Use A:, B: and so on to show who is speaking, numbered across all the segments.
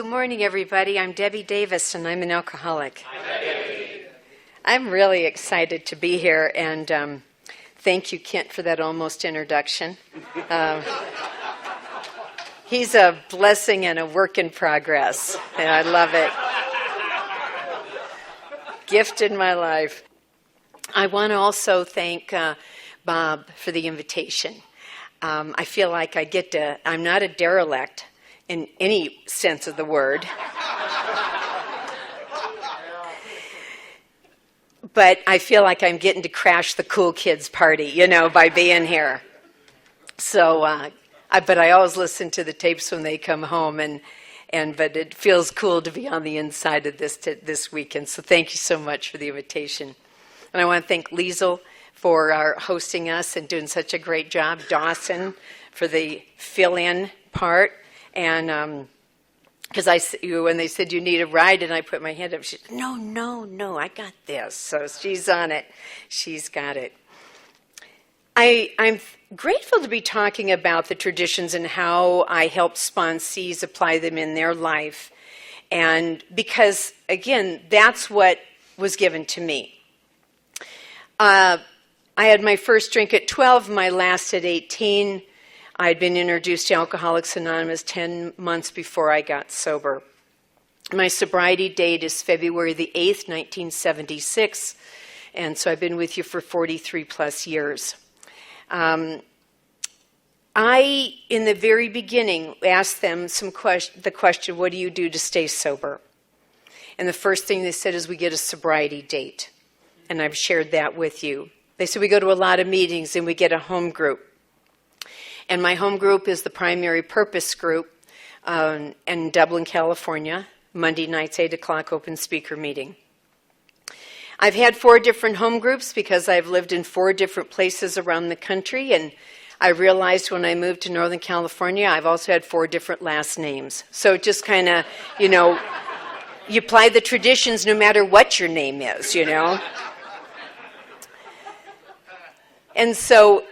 A: Good morning, everybody. I'm Debbie Davis, and I'm an alcoholic. I'm really excited to be here, and thank you, Kent, for that almost introduction. He's a blessing and a work in progress, and I love it. Gift in my life. I want to also thank Bob for the invitation. I feel like I'm not a derelict in any sense of the word. But I feel like I'm getting to crash the cool kids party, by being here. So, but I always listen to the tapes when they come home, but it feels cool to be on the inside of this weekend. So thank you so much for the invitation. And I want to thank Liesl for hosting us and doing such a great job. Dawson for the fill-in part. And because when they said you need a ride, and I put my hand up, she said, no, I got this. So she's on it. She's got it. I'm grateful to be talking about the traditions and how I help sponsees apply them in their life. And because, again, that's what was given to me. I had my first drink at 12, my last at 18. I'd been introduced to Alcoholics Anonymous 10 months before I got sober. My sobriety date is February the 8th, 1976, and so I've been with you for 43 plus years. I, in the very beginning, asked them the question, what do you do to stay sober? And the first thing they said is we get a sobriety date, and I've shared that with you. They said we go to a lot of meetings and we get a home group. And my home group is the Primary Purpose Group in Dublin, California, Monday nights, 8 o'clock, open speaker meeting. I've had 4 different home groups because I've lived in 4 different places around the country, and I realized when I moved to Northern California, I've also had 4 different last names. So just kind of, you apply the traditions no matter what your name is, And so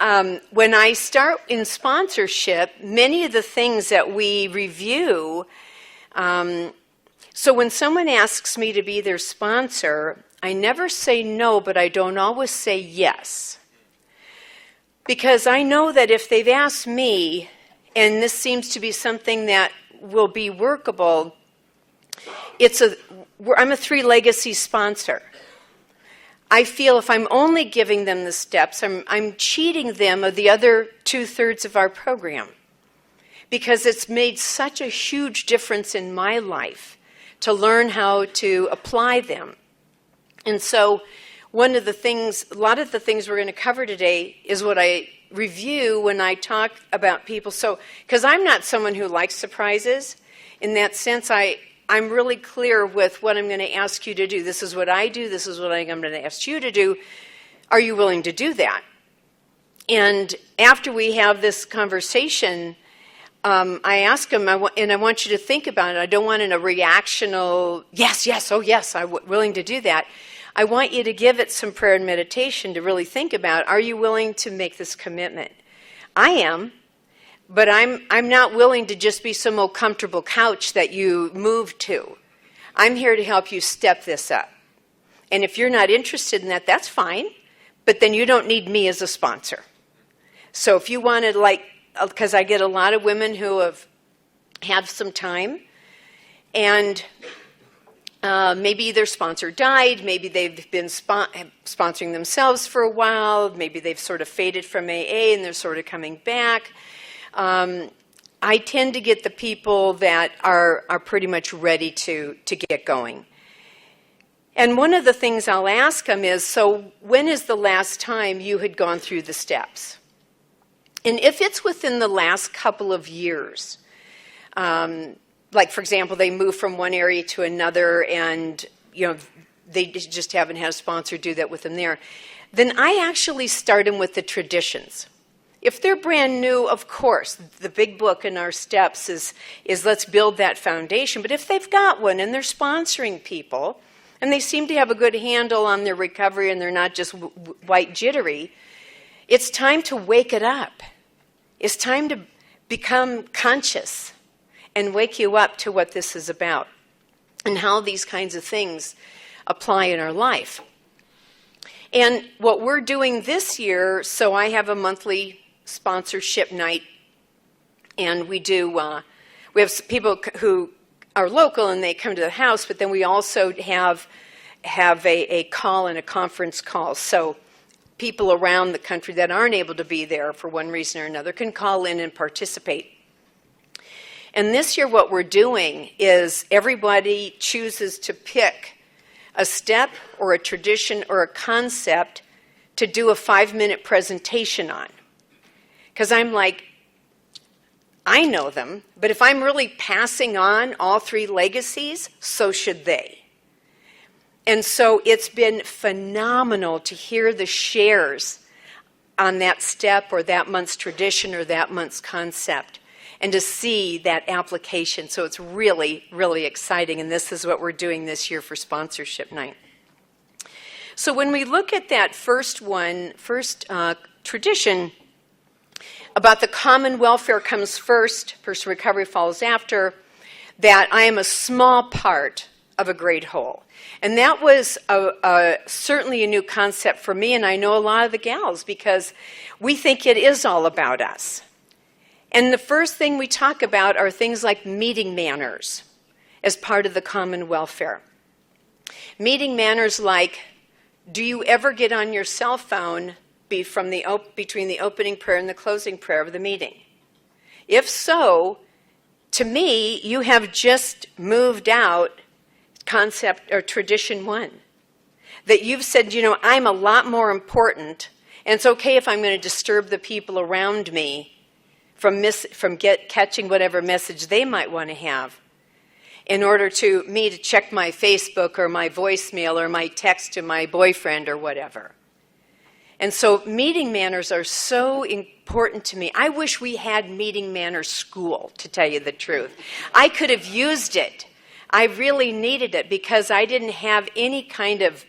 A: when I start in sponsorship, many of the things that we review, so when someone asks me to be their sponsor, I never say no, but I don't always say yes. Because I know that if they've asked me, and this seems to be something that will be workable, I'm a 3 Legacies sponsor. I feel if I'm only giving them the steps, I'm cheating them of the other 2/3 of our program, because it's made such a huge difference in my life to learn how to apply them. And so a lot of the things we're going to cover today is what I review when I talk about people. So, because I'm not someone who likes surprises, in that sense, I'm really clear with what I'm going to ask you to do. This is what I do. This is what I'm going to ask you to do. Are you willing to do that? And after we have this conversation, I ask them, and I want you to think about it. I don't want a reactional, yes, oh yes, I'm willing to do that. I want you to give it some prayer and meditation to really think about, are you willing to make this commitment? I am. But I'm not willing to just be some old comfortable couch that you move to. I'm here to help you step this up. And if you're not interested in that, that's fine. But then you don't need me as a sponsor. So if you wanted, because I get a lot of women who have some time, and maybe their sponsor died, maybe they've been sponsoring themselves for a while, maybe they've sort of faded from AA and they're sort of coming back. I tend to get the people that are pretty much ready to get going. And one of the things I'll ask them is, so when is the last time you had gone through the steps? And if it's within the last couple of years, like, for example, they move from one area to another and, they just haven't had a sponsor do that with them there, then I actually start them with the traditions. If they're brand new, of course, the big book in our steps is let's build that foundation. But if they've got one and they're sponsoring people and they seem to have a good handle on their recovery and they're not just white jittery, it's time to wake it up. It's time to become conscious and wake you up to what this is about and how these kinds of things apply in our life. And what we're doing this year, so I have a monthly sponsorship night, and we have people who are local and they come to the house, but then we also have a call and a conference call. So people around the country that aren't able to be there for one reason or another can call in and participate. And this year what we're doing is everybody chooses to pick a step or a tradition or a concept to do a 5-minute presentation on. Because I'm like, I know them, but if I'm really passing on all 3 legacies, so should they. And so it's been phenomenal to hear the shares on that step or that month's tradition or that month's concept, and to see that application. So it's really, really exciting, and this is what we're doing this year for Sponsorship Night. So when we look at that first tradition about the common welfare comes first, personal recovery follows after, that I am a small part of a great whole. And that was certainly a new concept for me, and I know a lot of the gals, because we think it is all about us. And the first thing we talk about are things like meeting manners as part of the common welfare. Meeting manners like, do you ever get on your cell phone between the opening prayer and the closing prayer of the meeting? If so, to me, you have just moved out concept or tradition 1. That you've said, I'm a lot more important, and it's okay if I'm going to disturb the people around me from catching whatever message they might want to have in order to check my Facebook or my voicemail or my text to my boyfriend or whatever. And so meeting manners are so important to me. I wish we had meeting manners school, to tell you the truth. I could have used it. I really needed it because I didn't have any kind of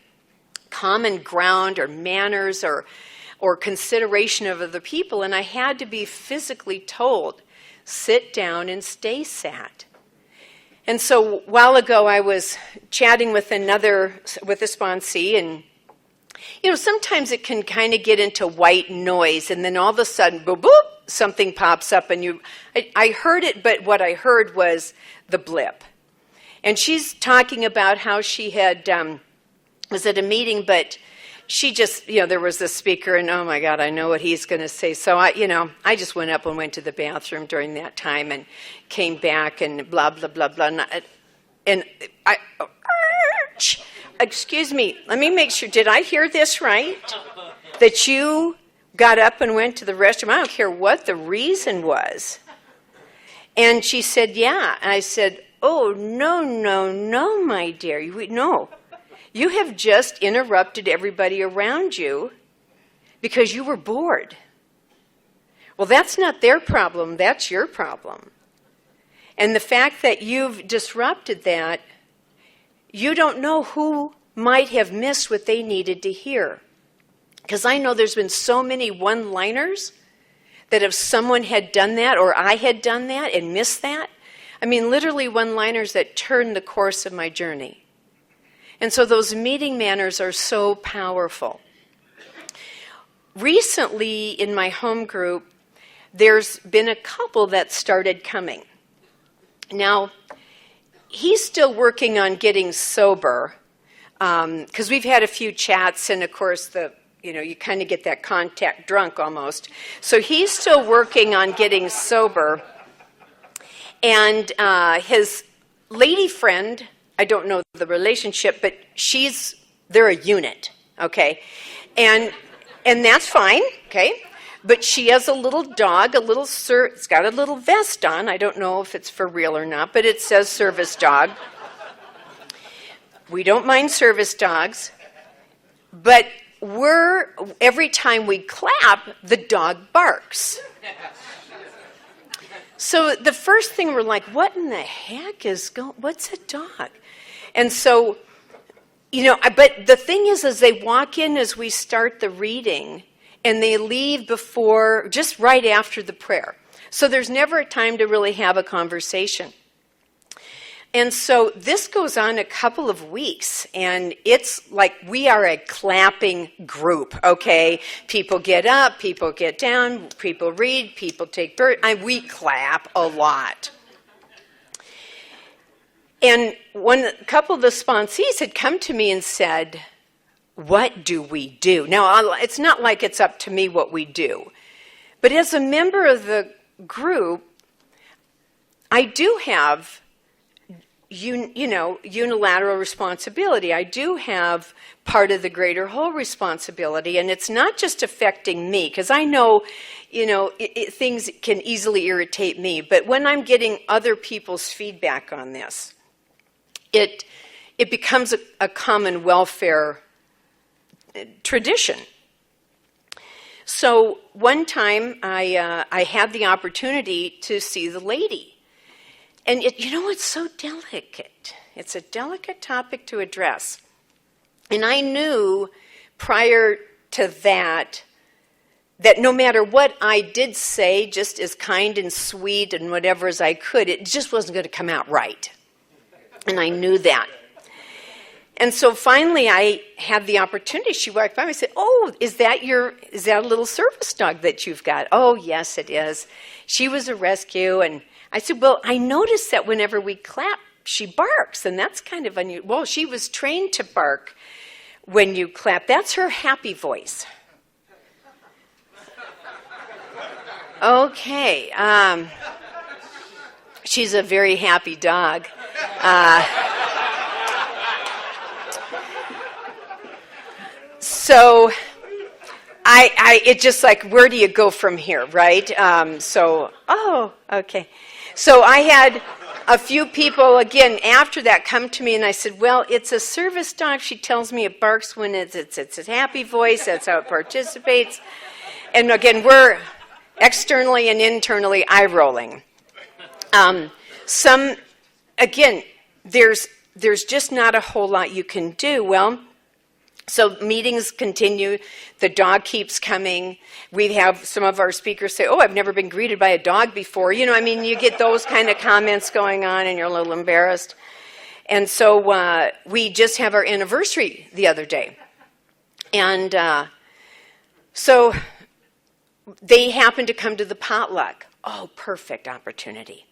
A: common ground or manners or consideration of other people, and I had to be physically told, sit down and stay sat. And so a while ago I was chatting with a sponsee, and sometimes it can kind of get into white noise, and then all of a sudden, boop, boop, something pops up, and I heard it, but what I heard was the blip. And she's talking about how she had was at a meeting, but she just, there was this speaker, and oh my God, I know what he's going to say. So I just went up and went to the bathroom during that time and came back and blah, blah, blah, blah. And I excuse me, let me make sure, did I hear this right? That you got up and went to the restroom? I don't care what the reason was. And she said, yeah. And I said, oh, no, my dear. No. You have just interrupted everybody around you because you were bored. Well, that's not their problem. That's your problem. And the fact that you've disrupted that, you don't know who might have missed what they needed to hear. Because I know there's been so many one-liners that if someone had done that or I had done that and missed that, literally one-liners that turned the course of my journey. And so those meeting manners are so powerful. Recently in my home group, there's been a couple that started coming. Now, he's still working on getting sober, because we've had a few chats, and of course you kind of get that contact drunk almost. So he's still working on getting sober. And his lady friend, I don't know the relationship, but they're a unit, okay? And that's fine, okay? But she has a little dog, it's got a little vest on. I don't know if it's for real or not, but it says service dog. We don't mind service dogs, but every time we clap, the dog barks. So the first thing we're like, what in the heck what's a dog? And so, but the thing is they walk in as we start the reading, and they leave just right after the prayer. So there's never a time to really have a conversation. And so this goes on a couple of weeks, and it's like we are a clapping group, okay? People get up, people get down, people read, people take birth, and we clap a lot. And a couple of the sponsees had come to me and said, what do we do? Now, it's not like it's up to me what we do, but as a member of the group, I do have unilateral responsibility. I do have part of the greater whole responsibility, and it's not just affecting me, because I know, things can easily irritate me, but when I'm getting other people's feedback on this, it becomes a common welfare tradition. So one time I had the opportunity to see the lady. And it's so delicate. It's a delicate topic to address. And I knew prior to that no matter what I did say, just as kind and sweet and whatever as I could, it just wasn't going to come out right. And I knew that. And so finally I had the opportunity. She walked by me and said, oh, is that a little service dog that you've got? Oh, yes, it is. She was a rescue, and I said, well, I noticed that whenever we clap, she barks, and that's kind of unusual. Well, she was trained to bark when you clap. That's her happy voice. Okay. She's a very happy dog. So it's just like, where do you go from here, right? Okay. So I had a few people, again, after that come to me, and I said, well, it's a service dog. She tells me it barks when it's a happy voice. That's how it participates. And again, we're externally and internally eye-rolling. There's just not a whole lot you can do. Well, so meetings continue. The dog keeps coming. We have some of our speakers say, oh, I've never been greeted by a dog before. You get those kind of comments going on, and you're a little embarrassed. And so we just have our anniversary the other day. And so they happened to come to the potluck. Oh, perfect opportunity.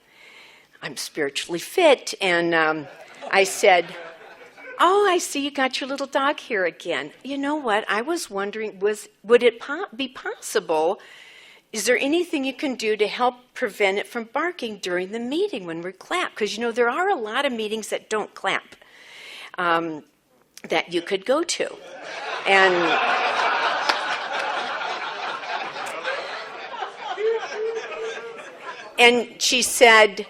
A: I'm spiritually fit. And I said, oh, I see you got your little dog here again. You know what? I was wondering, would it be possible, is there anything you can do to help prevent it from barking during the meeting when we clap? Because, there are a lot of meetings that don't clap that you could go to. And she said,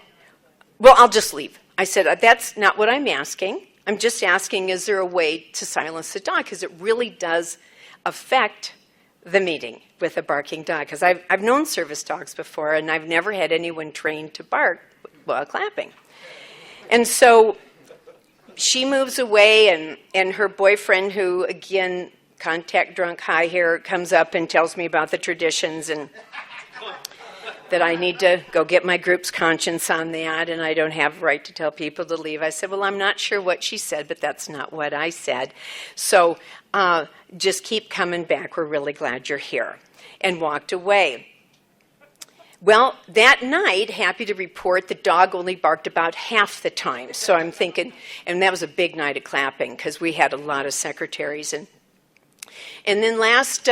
A: well, I'll just leave. I said, that's not what I'm asking. I'm just asking, is there a way to silence the dog? Because it really does affect the meeting with a barking dog. Because I've known service dogs before, and I've never had anyone trained to bark while clapping. And so she moves away, and her boyfriend, who, again, contact drunk high here, comes up and tells me about the traditions and that I need to go get my group's conscience on that, and I don't have a right to tell people to leave. I said, well, I'm not sure what she said, but that's not what I said. So just keep coming back. We're really glad you're here. And walked away. Well, that night, happy to report, the dog only barked about half the time. So I'm thinking, and that was a big night of clapping because we had a lot of secretaries. And then last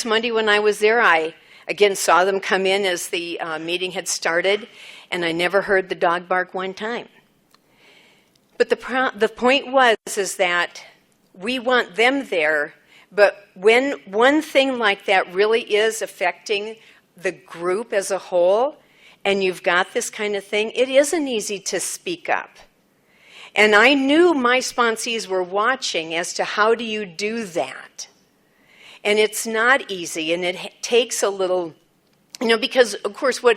A: Monday when I was there, I again saw them come in as the meeting had started, and I never heard the dog bark one time. But the point is that we want them there, but when one thing like that really is affecting the group as a whole, and you've got this kind of thing, it isn't easy to speak up. And I knew my sponsees were watching as to how do you do that. And it's not easy, and it takes a little, because, of course, what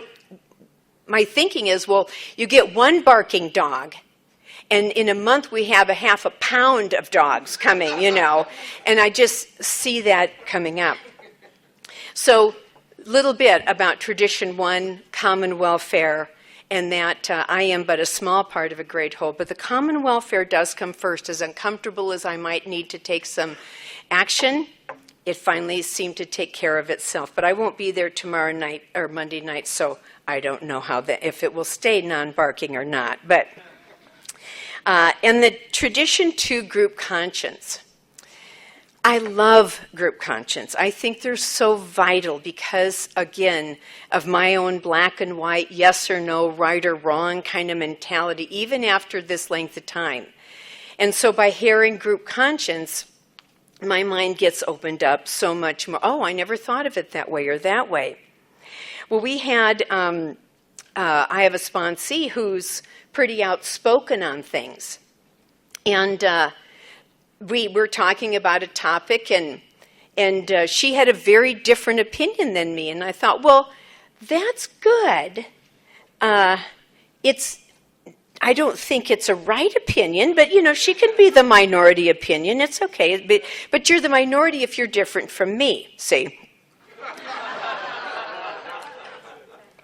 A: my thinking is, well, you get one barking dog, and in a month we have a half a pound of dogs coming, and I just see that coming up. So little bit about Tradition 1, common welfare, and that I am but a small part of a great whole. But the common welfare does come first. As uncomfortable as I might need to take some action, it finally seemed to take care of itself. But I won't be there tomorrow night or Monday night, so I don't know if it will stay non-barking or not. But and the Tradition 2 group conscience. I love group conscience. I think they're so vital because, again, of my own black and white, yes or no, right or wrong kind of mentality, even after this length of time. And so by hearing group conscience, my mind gets opened up so much more. Oh, I never thought of it that way or that way. Well, we had, I have a sponsee who's pretty outspoken on things. And we were talking about a topic, and she had a very different opinion than me. And I thought, well, that's good. I don't think it's a right opinion, but, she can be the minority opinion. It's okay. But you're the minority if you're different from me, see?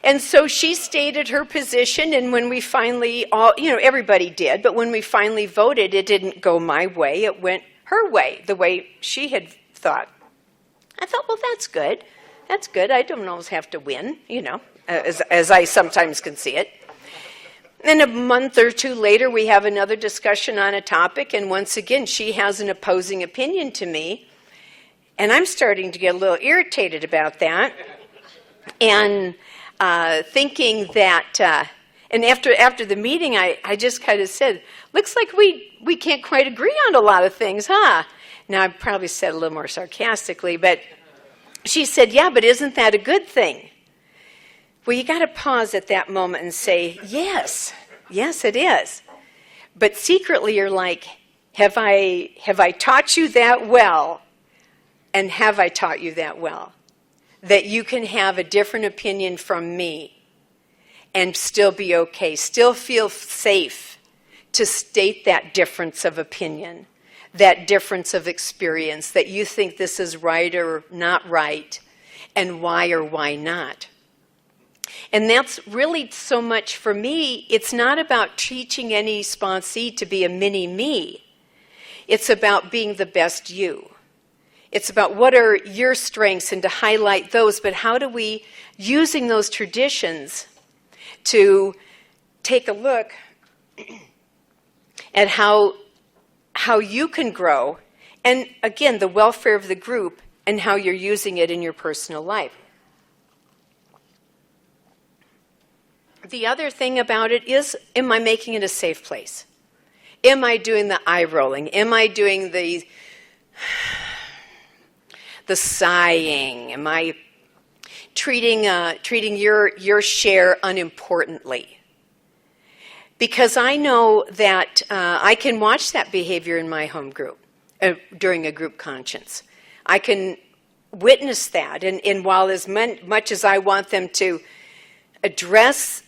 A: And so she stated her position, and when we finally everybody did, but when we finally voted, it didn't go my way. It went her way, the way she had thought. I thought, well, that's good. That's good. I don't always have to win, as I sometimes can see it. Then a month or two later, we have another discussion on a topic, and once again, she has an opposing opinion to me, and I'm starting to get a little irritated about that. And thinking that, and after the meeting, I just kind of said, looks like we can't quite agree on a lot of things, huh? Now, I probably said a little more sarcastically, but she said, yeah, but isn't that a good thing? Well, you got to pause at that moment and say, yes, it is. But secretly, you're like, have I taught you that well? And have I taught you that well? That you can have a different opinion from me and still be okay, still feel safe to state that difference of opinion, that difference of experience, that you think this is right or not right, and why or why not. And that's really so much for me, it's not about teaching any sponsee to be a mini-me. It's about being the best you. It's about what are your strengths and to highlight those, but how do we, using those traditions, to take a look at how you can grow, and again, the welfare of the group and how you're using it in your personal life. The other thing about it is, am I making it a safe place? Am I doing the eye rolling? Am I doing the sighing? Am I treating your share unimportantly? Because I know that I can watch that behavior in my home group during a group conscience. I can witness that, and while as much as I want them to address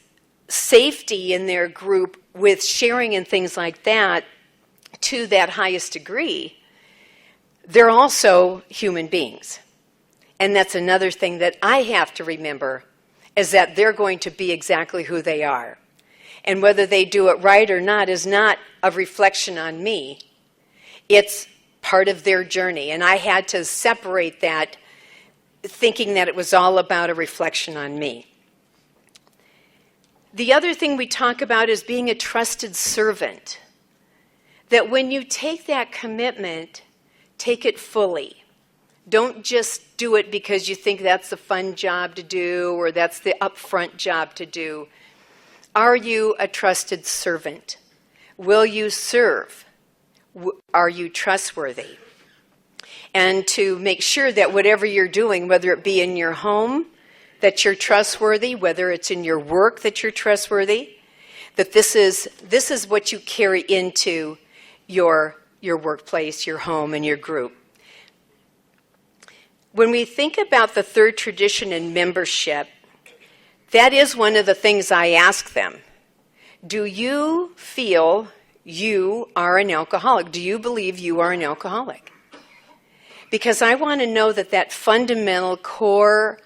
A: safety in their group with sharing and things like that to that highest degree, they're also human beings. And that's another thing that I have to remember, is that they're going to be exactly who they are. And whether they do it right or not is not a reflection on me. It's part of their journey. And I had to separate that, thinking that it was all about a reflection on me. The other thing we talk about is being a trusted servant. That when you take that commitment, take it fully. Don't just do it because you think that's the fun job to do or that's the upfront job to do. Are you a trusted servant? Will you serve? Are you trustworthy? And to make sure that whatever you're doing, whether it be in your home, that you're trustworthy, whether it's in your work that you're trustworthy, that this is what you carry into your workplace, your home, and your group. When we think about the third tradition in membership, that is one of the things I ask them. Do you feel you are an alcoholic? Do you believe you are an alcoholic? Because I want to know that fundamental core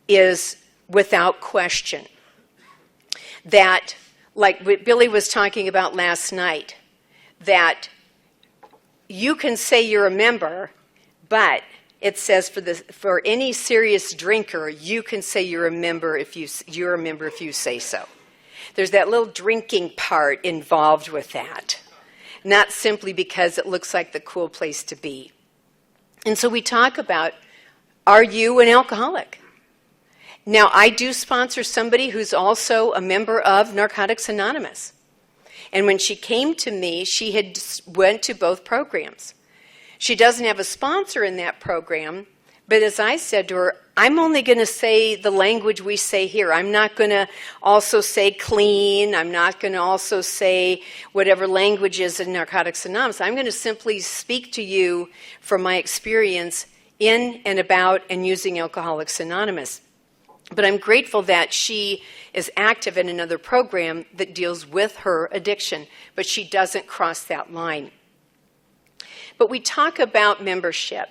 A: is without question that, like what Billy was talking about last night, that you can say you're a member, but it says for any serious drinker, you can say you're a member if you say so. There's that little drinking part involved with that, not simply because it looks like the cool place to be. And so we talk about, are you an alcoholic? Now, I do sponsor somebody who's also a member of Narcotics Anonymous. And when she came to me, she had went to both programs. She doesn't have a sponsor in that program, but as I said to her, I'm only going to say the language we say here. I'm not going to also say clean. I'm not going to also say whatever language is in Narcotics Anonymous. I'm going to simply speak to you from my experience in and about and using Alcoholics Anonymous. But I'm grateful that she is active in another program that deals with her addiction, but she doesn't cross that line. But we talk about membership.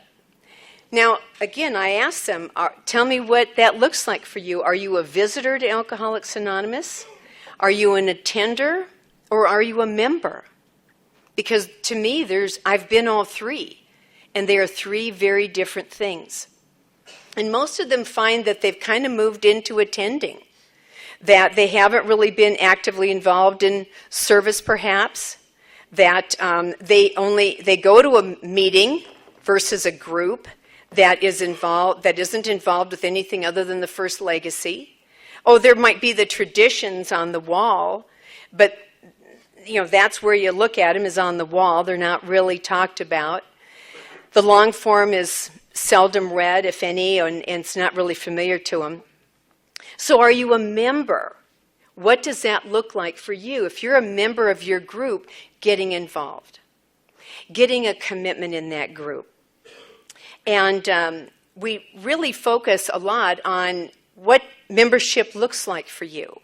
A: Now, again, I asked them, tell me what that looks like for you. Are you a visitor to Alcoholics Anonymous? Are you an attender? Or are you a member? Because to me, I've been all three, and they are three very different things. And most of them find that they've kind of moved into attending, that they haven't really been actively involved in service perhaps, that they go to a meeting versus a group that isn't involved with anything other than the first legacy. Oh, there might be the traditions on the wall, but that's where you look at them, is on the wall. They're not really talked about. The long form is seldom read, if any, and it's not really familiar to them. So are you a member? What does that look like for you? If you're a member of your group, getting involved, getting a commitment in that group. And we really focus a lot on what membership looks like for you.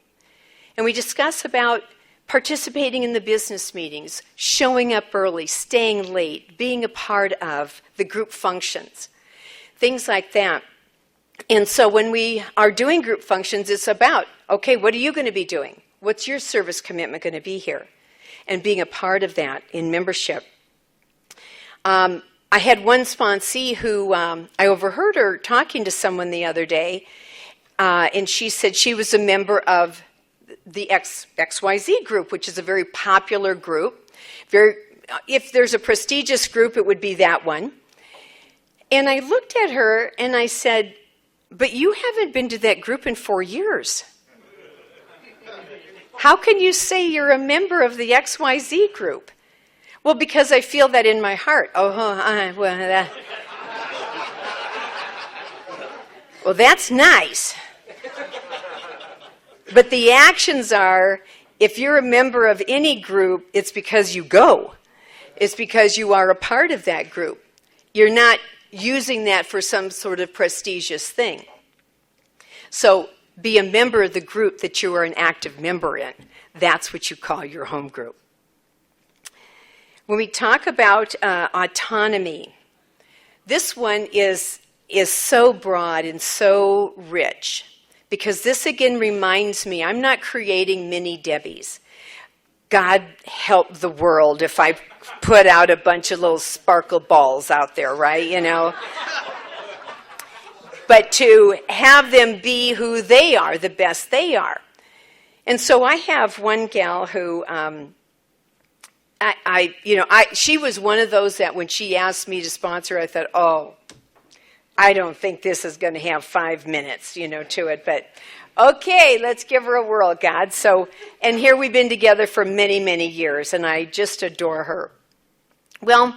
A: And we discuss about participating in the business meetings, showing up early, staying late, being a part of the group functions, things like that. And so when we are doing group functions, it's about, okay, what are you going to be doing? What's your service commitment going to be here? And being a part of that in membership. I had one sponsee who, I overheard her talking to someone the other day, and she said she was a member of the XYZ group, which is a very popular group. If there's a prestigious group, it would be that one. And I looked at her and I said, but you haven't been to that group in 4 years. How can you say you're a member of the XYZ group? Well, because I feel that in my heart. Well, that's nice. But the actions are, if you're a member of any group, it's because you go. It's because you are a part of that group. You're not using that for some sort of prestigious thing. So be a member of the group that you are an active member in. That's what you call your home group. When we talk about autonomy, this one is so broad and so rich, because this again reminds me, I'm not creating mini Debbies. God help the world if I put out a bunch of little sparkle balls out there, right? But to have them be who they are, the best they are. And so I have one gal who, she was one of those that when she asked me to sponsor, I thought, oh, I don't think this is going to have 5 minutes, to it. But okay, let's give her a whirl, God. So, and here we've been together for many, many years, and I just adore her. Well,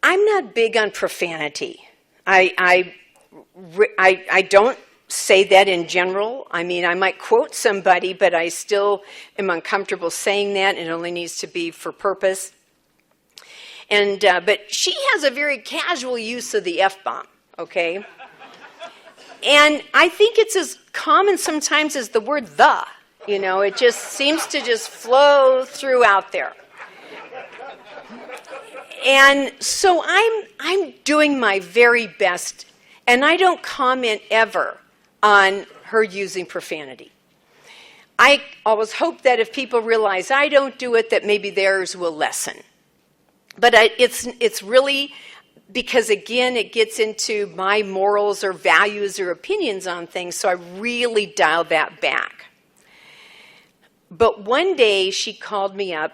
A: I'm not big on profanity. I don't say that in general. I mean, I might quote somebody, but I still am uncomfortable saying that. It only needs to be for purpose. And but she has a very casual use of the F-bomb, okay? And I think it's as common sometimes as the word the. It just seems to just flow throughout there. And so I'm doing my very best, and I don't comment ever on her using profanity. I always hope that if people realize I don't do it, that maybe theirs will lessen. But it's really because, again, it gets into my morals or values or opinions on things, so I really dial that back. But one day she called me up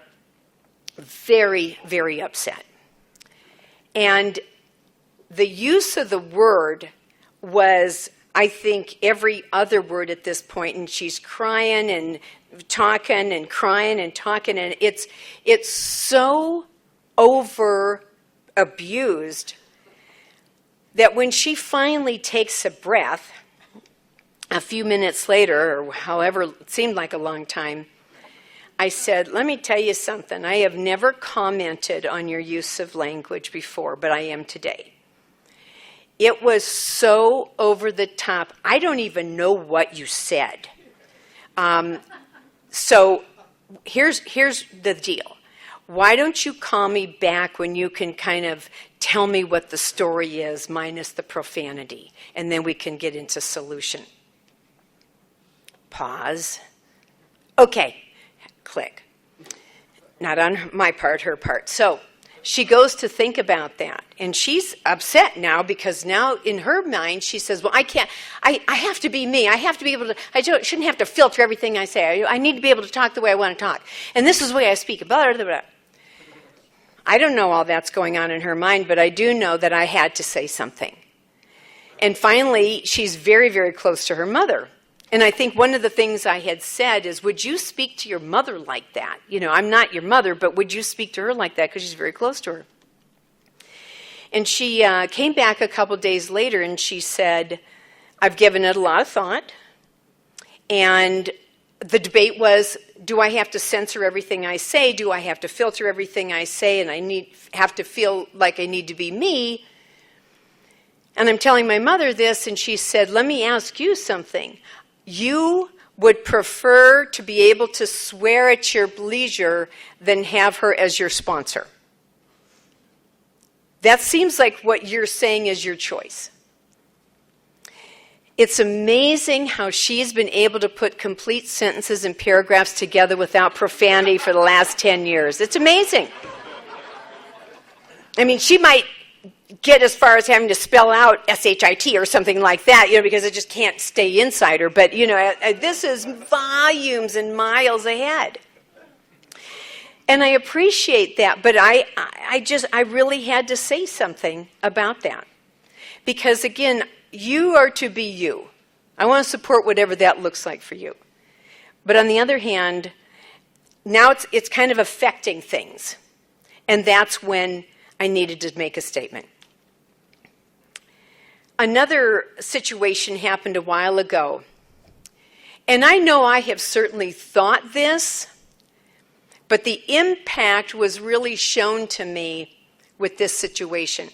A: very, very upset. And the use of the word was, I think, every other word at this point, and she's crying and talking and crying and talking, and it's so over abused that when she finally takes a breath, a few minutes later, or however, it seemed like a long time, I said, let me tell you something. I have never commented on your use of language before, but I am today. It was so over the top. I don't even know what you said. So here's the deal. Why don't you call me back when you can kind of tell me what the story is, minus the profanity, and then we can get into solution. Pause. Okay. Click. Not on my part, her part. So she goes to think about that, and she's upset now because now in her mind she says, well, I can't, I have to be me. I have to be able to, shouldn't have to filter everything I say. I need to be able to talk the way I want to talk. And this is the way I speak. Blah, blah, blah. I don't know all that's going on in her mind, but I do know that I had to say something. And finally, she's very, very close to her mother. And I think one of the things I had said is, would you speak to your mother like that? You know, I'm not your mother, but would you speak to her like that? Because she's very close to her. And she came back a couple days later and she said, I've given it a lot of thought. And the debate was, do I have to censor everything I say? Do I have to filter everything I say? And I have to feel like I need to be me? And I'm telling my mother this, and she said, let me ask you something. You would prefer to be able to swear at your leisure than have her as your sponsor. That seems like what you're saying is your choice. It's amazing how she's been able to put complete sentences and paragraphs together without profanity for the last 10 years. It's amazing. I mean, she might get as far as having to spell out S-H-I-T or something like that, you know, because it just can't stay inside her. But, you know, this is volumes and miles ahead. And I appreciate that, but I really had to say something about that. Because, again, you are to be you. I want to support whatever that looks like for you. But on the other hand, now it's kind of affecting things. And that's when I needed to make a statement. Another situation happened a while ago. And I know I have certainly thought this, but the impact was really shown to me with this situation.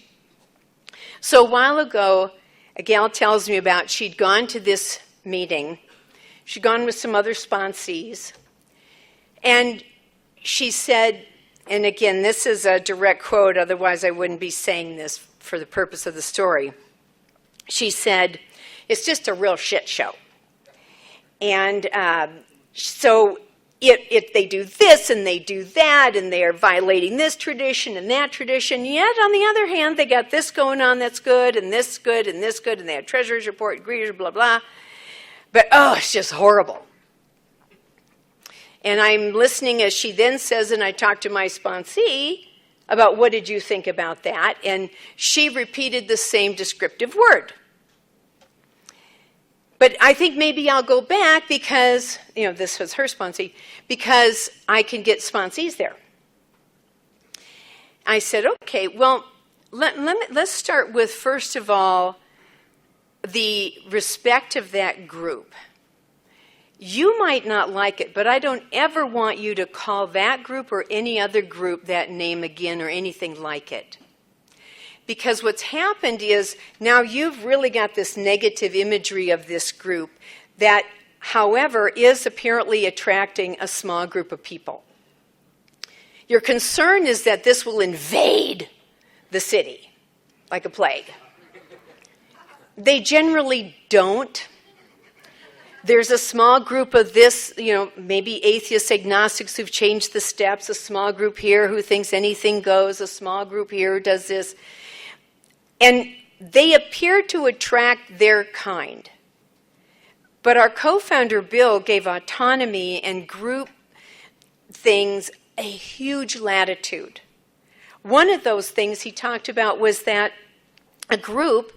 A: So a while ago, a gal tells me about she'd gone to this meeting. She'd gone with some other sponsees. And she said, and again, this is a direct quote, otherwise I wouldn't be saying this for the purpose of the story. She said, it's just a real shit show. And so they do this and they do that, and they are violating this tradition and that tradition. Yet, on the other hand, they got this going on that's good, and this good, and this good, and they have treasurer's report, greeters, blah, blah. But, it's just horrible. And I'm listening as she then says, and I talked to my sponsee about what did you think about that, and she repeated the same descriptive word. But I think maybe I'll go back because, this was her sponsee, because I can get sponsees there. I said, okay, well, let's start with, first of all, the respect of that group. You might not like it, but I don't ever want you to call that group or any other group that name again or anything like it. Because what's happened is now you've really got this negative imagery of this group that, however, is apparently attracting a small group of people. Your concern is that this will invade the city like a plague. They generally don't. There's a small group of this, maybe atheists, agnostics who've changed the steps, a small group here who thinks anything goes, a small group here who does this. And they appear to attract their kind. But our co-founder, Bill, gave autonomy and group things a huge latitude. One of those things he talked about was that a group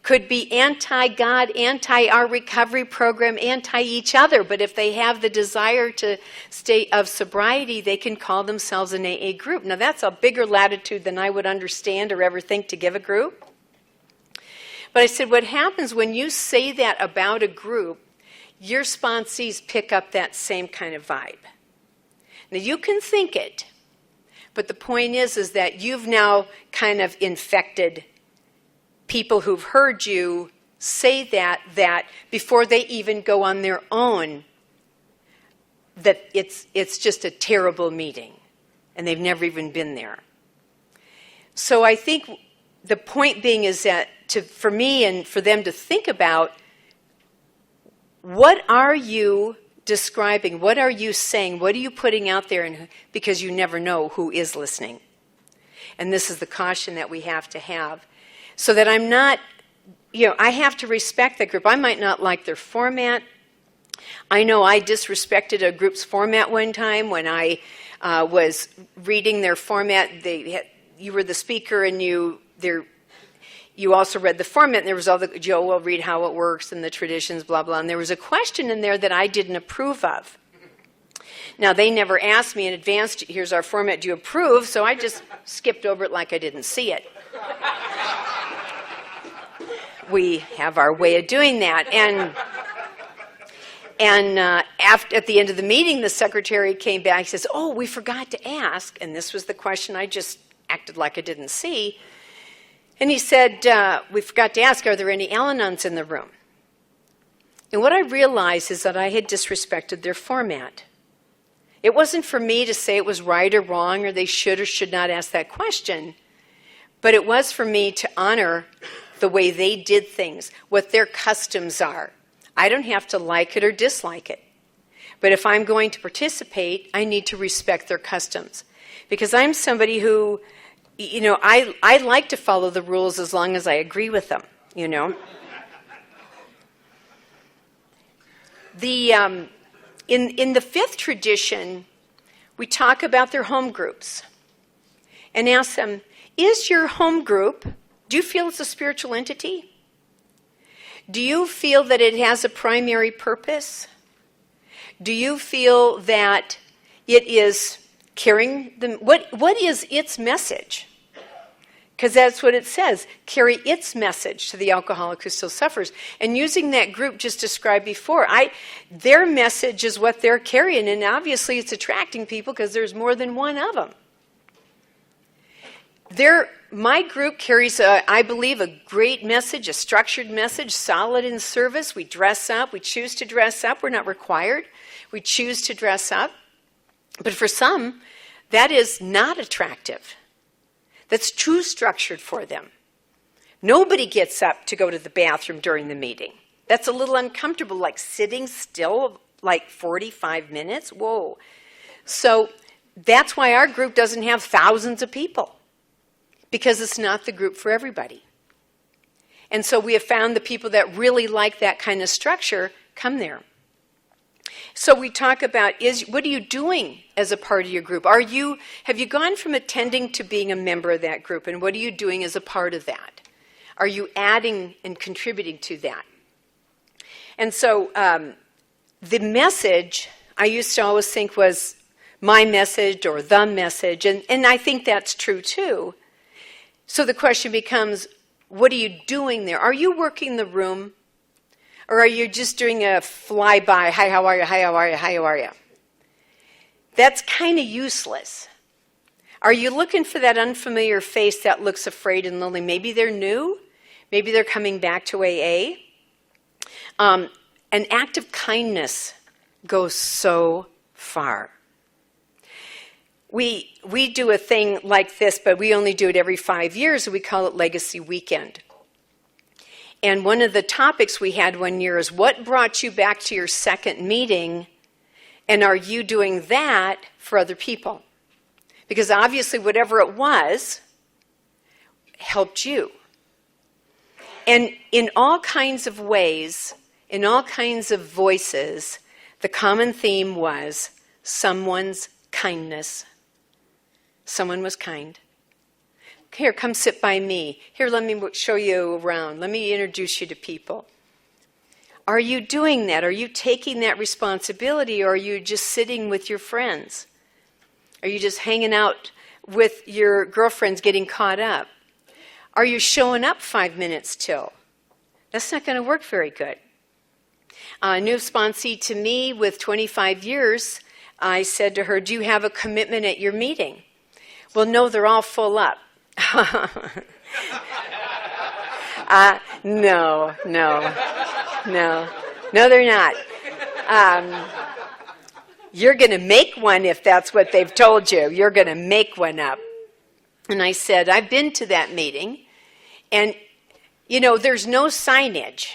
A: could be anti-God, anti-our recovery program, anti-each other, but if they have the desire to stay of sobriety, they can call themselves an AA group. Now, that's a bigger latitude than I would understand or ever think to give a group. But I said, what happens when you say that about a group, your sponsees pick up that same kind of vibe. Now, you can think it, but the point is that you've now kind of infected people who've heard you say that before they even go on their own, that it's just a terrible meeting, and they've never even been there. So I think the point being is that for me and for them to think about, what are you describing? What are you saying? What are you putting out there? Because you never know who is listening. And this is the caution that we have to have. So that I'm not, I have to respect that group. I might not like their format. I know I disrespected a group's format one time when I was reading their format. You were the speaker and you also read the format, and there was all the, Joe will read how it works and the traditions, blah, blah. And there was a question in there that I didn't approve of. Now, they never asked me in advance, here's our format, do you approve? So I just skipped over it like I didn't see it. We have our way of doing that. And at the end of the meeting, the secretary came back and says, oh, we forgot to ask. And this was the question I just acted like I didn't see. And he said, we forgot to ask, are there any Al-Anons in the room? And what I realized is that I had disrespected their format. It wasn't for me to say it was right or wrong or they should or should not ask that question, but it was for me to honor the way they did things, what their customs are. I don't have to like it or dislike it. But if I'm going to participate, I need to respect their customs. Because I'm somebody who, I like to follow the rules as long as I agree with them, In the fifth tradition, we talk about their home groups and ask them, is your home group, do you feel it's a spiritual entity? Do you feel that it has a primary purpose? Do you feel that it is carrying them? What is its message? Because that's what it says, carry its message to the alcoholic who still suffers. And using that group just described before, their message is what they're carrying, and obviously it's attracting people because there's more than one of them. My group carries, I believe, a great message, a structured message, solid in service. We dress up. We choose to dress up. We're not required. We choose to dress up. But for some, that is not attractive. That's too structured for them. Nobody gets up to go to the bathroom during the meeting. That's a little uncomfortable, like sitting still like 45 minutes. Whoa. So that's why our group doesn't have thousands of people, because it's not the group for everybody. And so we have found the people that really like that kind of structure come there. So we talk about, what are you doing as a part of your group? Have you gone from attending to being a member of that group, and what are you doing as a part of that? Are you adding and contributing to that? And so the message, I used to always think was my message or the message, and I think that's true too. So the question becomes, what are you doing there? Are you working the room? Or are you just doing a flyby, hi, how are you, hi, how are you, hi, how are you? That's kind of useless. Are you looking for that unfamiliar face that looks afraid and lonely? Maybe they're new. Maybe they're coming back to AA. An act of kindness goes so far. We do a thing like this, but we only do it every 5 years, and we call it Legacy Weekend. And one of the topics we had one year is, what brought you back to your second meeting, and are you doing that for other people? Because obviously whatever it was helped you. And in all kinds of ways, in all kinds of voices, the common theme was someone's kindness. Someone was kind. Here, come sit by me. Here, let me show you around. Let me introduce you to people. Are you doing that? Are you taking that responsibility, or are you just sitting with your friends? Are you just hanging out with your girlfriends getting caught up? Are you showing up 5 minutes till? That's not going to work very good. A new sponsee to me with 25 years, I said to her, do you have a commitment at your meeting? Well, no, they're all full up. No, they're not. You're going to make one if that's what they've told you. You're going to make one up. And I said, I've been to that meeting, and, there's no signage.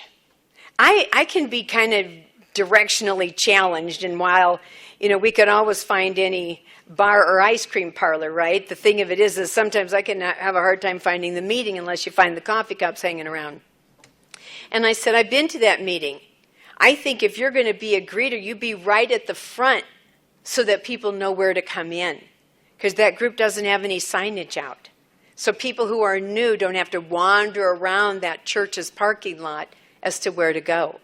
A: I can be kind of directionally challenged, and while, we could always find any bar or ice cream parlor, right? The thing of it is sometimes I can have a hard time finding the meeting unless you find the coffee cups hanging around. And I said, I've been to that meeting. I think if you're going to be a greeter, you be right at the front so that people know where to come in, because that group doesn't have any signage out. So people who are new don't have to wander around that church's parking lot as to where to go.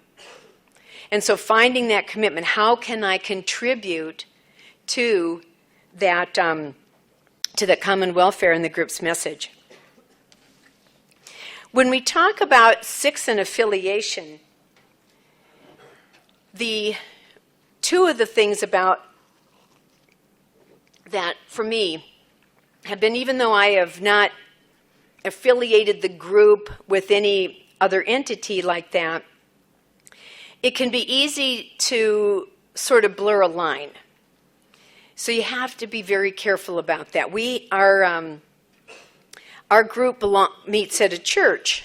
A: And so finding that commitment, how can I contribute to that common welfare in the group's message? When we talk about 6 and affiliation, the two of the things about that for me have been, even though I have not affiliated the group with any other entity like that, it can be easy to sort of blur a line. So you have to be very careful about that. Our group meets at a church,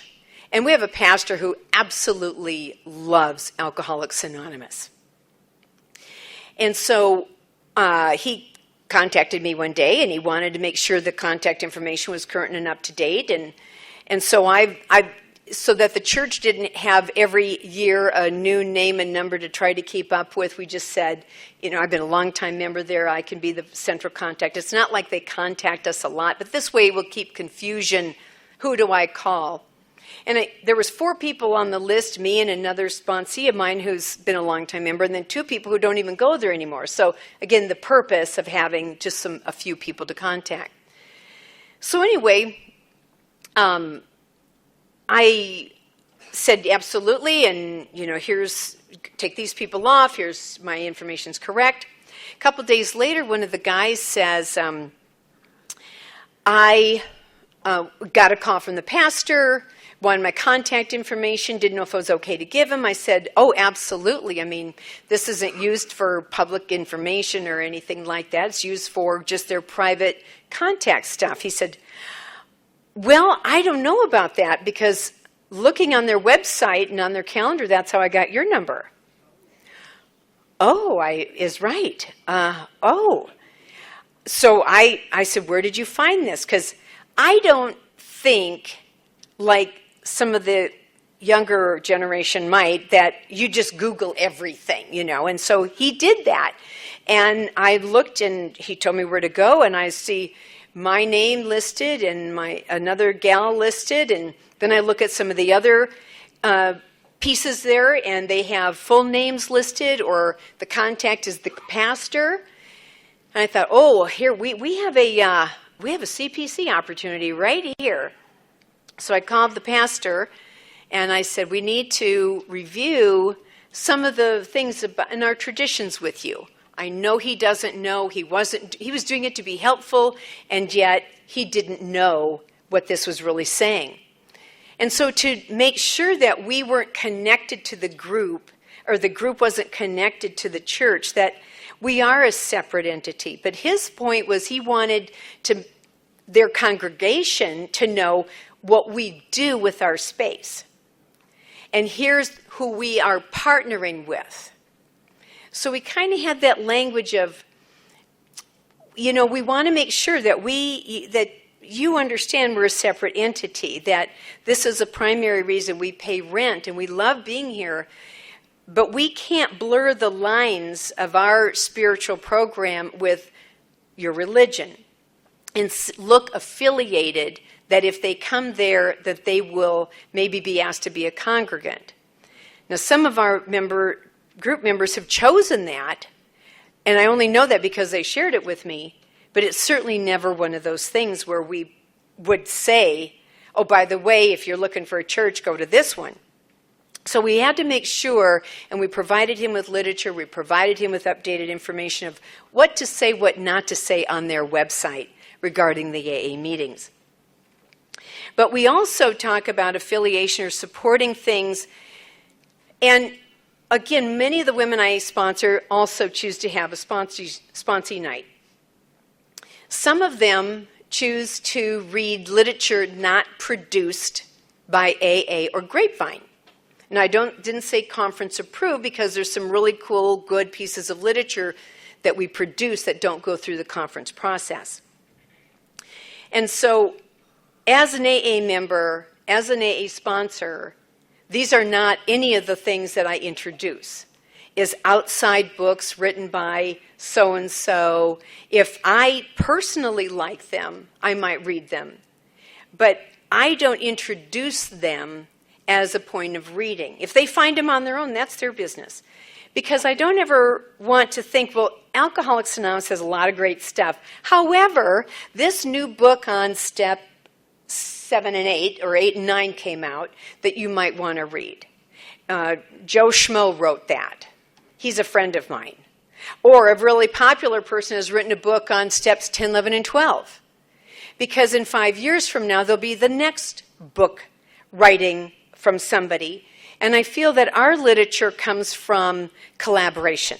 A: and we have a pastor who absolutely loves Alcoholics Anonymous. And so he contacted me one day, and he wanted to make sure the contact information was current and up to date. And so so that the church didn't have every year a new name and number to try to keep up with, we just said, I've been a long-time member there. I can be the central contact. It's not like they contact us a lot, but this way we'll keep confusion. Who do I call? And there was 4 people on the list, me and another sponsee of mine who's been a long-time member, and then 2 people who don't even go there anymore. So again, the purpose of having just a few people to contact. So anyway, I said absolutely, and take these people off. Here's my information's correct. A couple days later, one of the guys says, I got a call from the pastor, wanted my contact information, didn't know if it was okay to give him. I said, oh, absolutely. I mean, this isn't used for public information or anything like that. It's used for just their private contact stuff. He said, well, I don't know about that, because looking on their website and on their calendar, that's how I got your number. Oh, is right. So I said, where did you find this? Because I don't think, like some of the younger generation might, that you just Google everything, And so he did that. And I looked, and he told me where to go, and I see my name listed and another gal listed, and then I look at some of the other pieces there, and they have full names listed, or the contact is the pastor. And I thought, oh, here we have a CPC opportunity right here. So I called the pastor, and I said, we need to review some of the things in our traditions with you. I know he doesn't know. He was doing it to be helpful, and yet he didn't know what this was really saying. And so to make sure that we weren't connected to the group, or the group wasn't connected to the church, that we are a separate entity. But his point was he wanted their congregation to know what we do with our space. and here's who we are partnering with. So we kind of had that language of, we want to make sure that you understand we're a separate entity, that this is a primary reason we pay rent and we love being here, but we can't blur the lines of our spiritual program with your religion and look affiliated, that if they come there that they will maybe be asked to be a congregant. Now some of our group members have chosen that, and I only know that because they shared it with me, but it's certainly never one of those things where we would say, oh, by the way, if you're looking for a church, go to this one. So we had to make sure, and we provided him with literature, we provided him with updated information of what to say, what not to say on their website regarding the AA meetings. But we also talk about affiliation or supporting things. And again, many of the women I sponsor also choose to have a sponsee night. Some of them choose to read literature not produced by AA or Grapevine. And I didn't say conference approved because there's some really cool, good pieces of literature that we produce that don't go through the conference process. And so as an AA member, as an AA sponsor, these are not any of the things that I introduce. Is outside books written by so-and-so. If I personally like them, I might read them. But I don't introduce them as a point of reading. If they find them on their own, that's their business. Because I don't ever want to think, well, Alcoholics Anonymous has a lot of great stuff. However, this new book on step 7 and 8, or 8 and 9 came out that you might want to read. Joe Schmo wrote that. He's a friend of mine. Or a really popular person has written a book on steps 10, 11, and 12. Because in 5 years from now, there'll be the next book writing from somebody. And I feel that our literature comes from collaboration,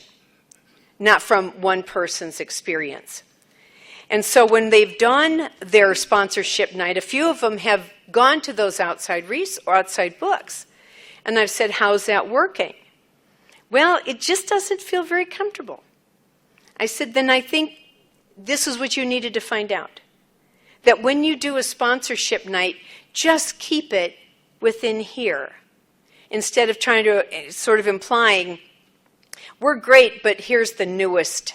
A: not from one person's experience. And so when they've done their sponsorship night, a few of them have gone to those outside books. And I've said, how's that working? Well, it just doesn't feel very comfortable. I said, then I think this is what you needed to find out. That when you do a sponsorship night, just keep it within here. Instead of trying to sort of implying, we're great, but here's the newest,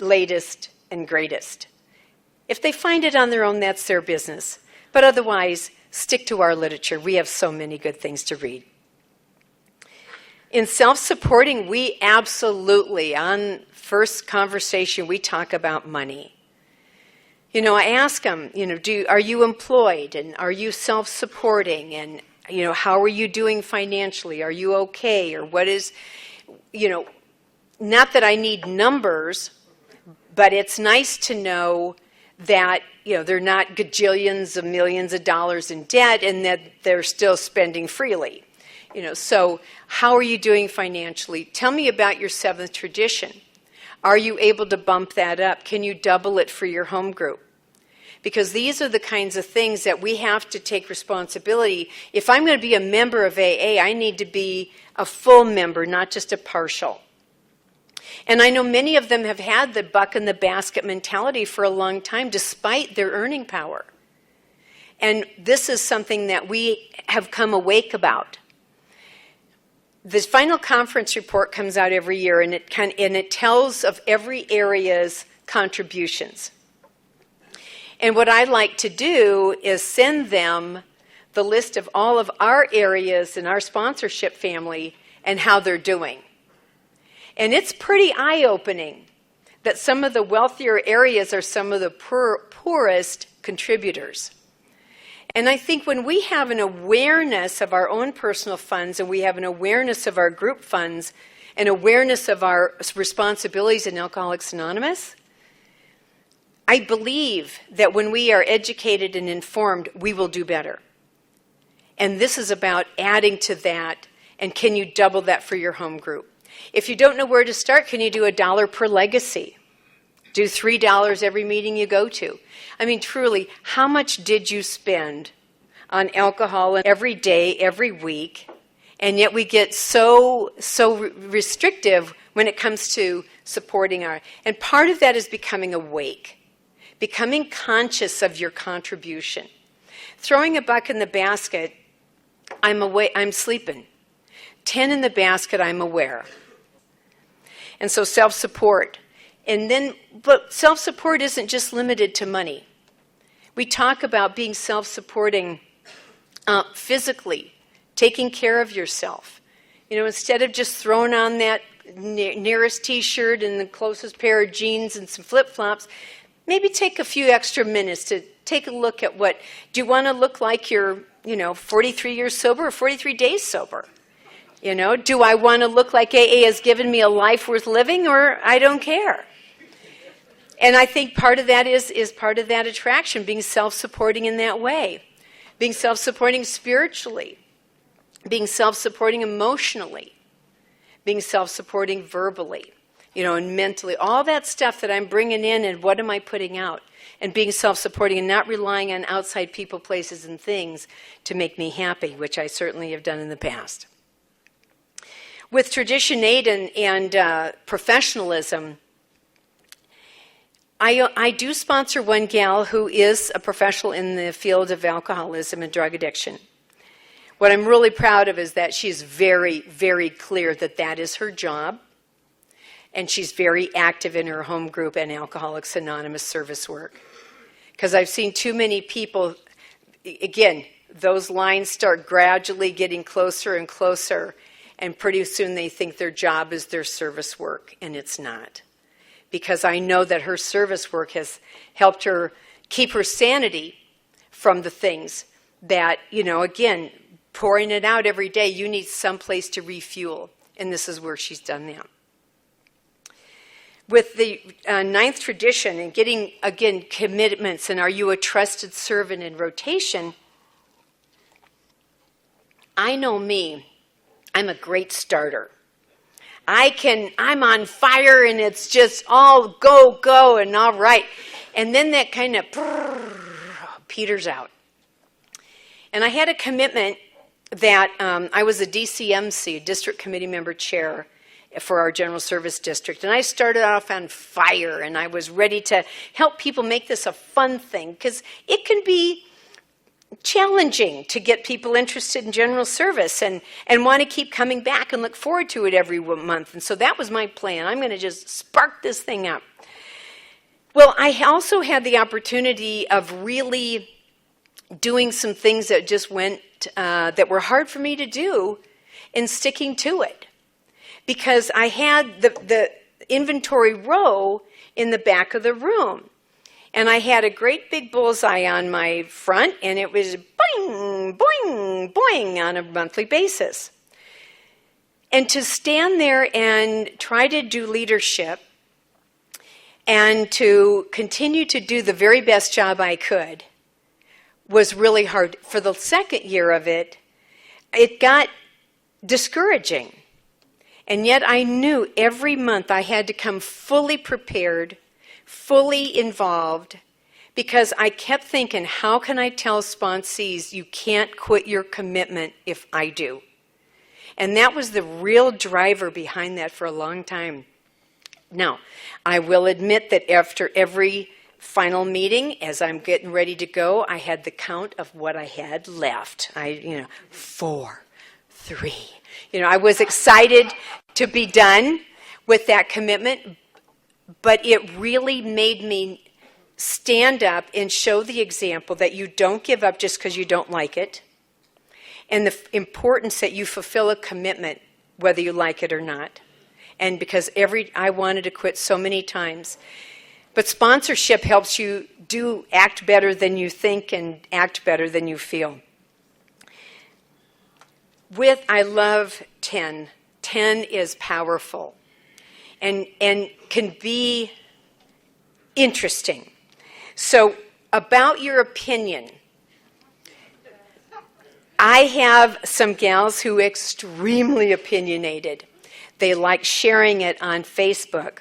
A: latest, and greatest. If they find it on their own, that's their business. But otherwise, stick to our literature. We have so many good things to read. In self-supporting, we absolutely, on first conversation, we talk about money. I ask them, are you employed? And are you self-supporting? And, how are you doing financially? Are you okay? Or what is, not that I need numbers, but it's nice to know that, they're not gajillions of millions of dollars in debt and that they're still spending freely. So how are you doing financially? Tell me about your seventh tradition. Are you able to bump that up? Can you double it for your home group? Because these are the kinds of things that we have to take responsibility. If I'm going to be a member of AA, I need to be a full member, not just a partial. And I know many of them have had the buck in the basket mentality for a long time, despite their earning power. And this is something that we have come awake about. This final conference report comes out every year, and it tells of every area's contributions. And what I like to do is send them the list of all of our areas in our sponsorship family and how they're doing. And it's pretty eye-opening that some of the wealthier areas are some of the poorest contributors. And I think when we have an awareness of our own personal funds and we have an awareness of our group funds and awareness of our responsibilities in Alcoholics Anonymous, I believe that when we are educated and informed, we will do better. And this is about adding to that, and can you double that for your home group? If you don't know where to start, can you do $1 per legacy? Do $3 every meeting you go to. I mean, truly, how much did you spend on alcohol every day, every week, And yet we get so restrictive when it comes to supporting our, and part of that is becoming awake, becoming conscious of your contribution. Throwing a buck in the basket, I'm awake, I'm sleeping. 10 in the basket, I'm aware. And so self-support. And then, but self-support isn't just limited to money. We talk about being self-supporting physically, taking care of yourself. You know, instead of just throwing on that nearest t-shirt and the closest pair of jeans and some flip-flops, maybe take a few extra minutes to take a look at what, do you want to look like you're, 43 years sober or 43 days sober? Do I want to look like AA has given me a life worth living, or I don't care? And I think part of that is part of that attraction, being self-supporting in that way, being self-supporting spiritually, being self-supporting emotionally, being self-supporting verbally, and mentally, all that stuff that I'm bringing in and what am I putting out, and being self-supporting and not relying on outside people, places, and things to make me happy, which I certainly have done in the past. With Tradition 8 and professionalism, I do sponsor one gal who is a professional in the field of alcoholism and drug addiction. What I'm really proud of is that she's very, very clear that that is her job, and she's very active in her home group and Alcoholics Anonymous service work. Because I've seen too many people, again, those lines start gradually getting closer and closer, and pretty soon they think their job is their service work, and it's not. Because I know that her service work has helped her keep her sanity from the things that, again, pouring it out every day, you need some place to refuel, and this is where she's done that. With the ninth tradition and getting, again, commitments, and are you a trusted servant in rotation, I know me. I'm a great starter. I'm on fire and it's just all go and all right. And then that kind of peters out. And I had a commitment that I was a DCMC, District Committee Member Chair, for our General Service District. And I started off on fire and I was ready to help people make this a fun thing, because it can be challenging to get people interested in general service and want to keep coming back and look forward to it every month. And so that was my plan. I'm going to just spark this thing up. Well, I also had the opportunity of really doing some things that just went, that were hard for me to do, and sticking to it. Because I had the inventory row in the back of the room. And I had a great big bullseye on my front, and it was boing, boing, boing on a monthly basis. And to stand there and try to do leadership and to continue to do the very best job I could was really hard. For the second year of it, it got discouraging. And yet I knew every month I had to come fully prepared, fully involved, because I kept thinking, how can I tell sponsees you can't quit your commitment if I do? And that was the real driver behind that for a long time. Now, I will admit that after every final meeting, as I'm getting ready to go, I had the count of what I had left. 4, 3. I was excited to be done with that commitment, but it really made me stand up and show the example that you don't give up just because you don't like it, and the importance that you fulfill a commitment whether you like it or not. And because I wanted to quit so many times. But sponsorship helps you act better than you think and act better than you feel. I love 10. 10 is powerful and can be interesting. So, about your opinion, I have some gals who are extremely opinionated. They like sharing it on Facebook.